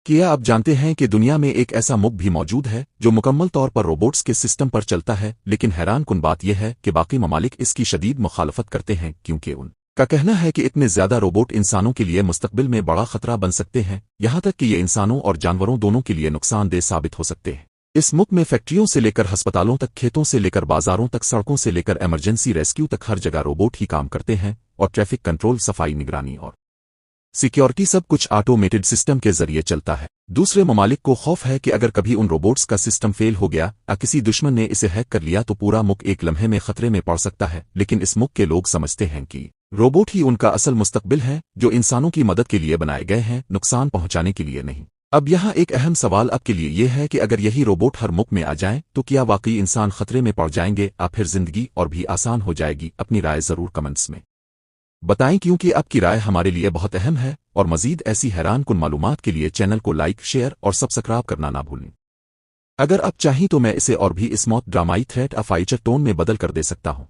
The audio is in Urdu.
کیا آپ جانتے ہیں کہ دنیا میں ایک ایسا ملک بھی موجود ہے جو مکمل طور پر روبوٹس کے سسٹم پر چلتا ہے، لیکن حیران کن بات یہ ہے کہ باقی ممالک اس کی شدید مخالفت کرتے ہیں کیونکہ ان کا کہنا ہے کہ اتنے زیادہ روبوٹ انسانوں کے لیے مستقبل میں بڑا خطرہ بن سکتے ہیں، یہاں تک کہ یہ انسانوں اور جانوروں دونوں کے لیے نقصان دہ ثابت ہو سکتے ہیں۔ اس ملک میں فیکٹریوں سے لے کر ہسپتالوں تک، کھیتوں سے لے کر بازاروں تک، سڑکوں سے لے کر ایمرجنسی ریسکیو تک ہر جگہ روبوٹ ہی کام کرتے ہیں، اور ٹریفک کنٹرول، صفائی، نگرانی اور سیکیورٹی سب کچھ آٹومیٹڈ سسٹم کے ذریعے چلتا ہے۔ دوسرے ممالک کو خوف ہے کہ اگر کبھی ان روبوٹس کا سسٹم فیل ہو گیا یا کسی دشمن نے اسے ہیک کر لیا تو پورا ملک ایک لمحے میں خطرے میں پڑ سکتا ہے، لیکن اس ملک کے لوگ سمجھتے ہیں کہ روبوٹ ہی ان کا اصل مستقبل ہے، جو انسانوں کی مدد کے لیے بنائے گئے ہیں، نقصان پہنچانے کے لیے نہیں۔ اب یہاں ایک اہم سوال آپ کے لیے یہ ہے کہ اگر یہی روبوٹ ہر ملک میں آ جائیں تو کیا واقعی انسان خطرے میں پڑ جائیں گے، یا پھر زندگی اور بھی آسان ہو جائے گی؟ اپنی رائے ضرور کمنٹس میں بتائیں، کیونکہ آپ کی رائے ہمارے لیے بہت اہم ہے، اور مزید ایسی حیران کن معلومات کے لیے چینل کو لائک، شیئر اور سبسکرائب کرنا نہ بھولیں۔ اگر آپ چاہیں تو میں اسے اور بھی اسموتھ ڈرامائی تھریٹ یا فائچر ٹون میں بدل کر دے سکتا ہوں۔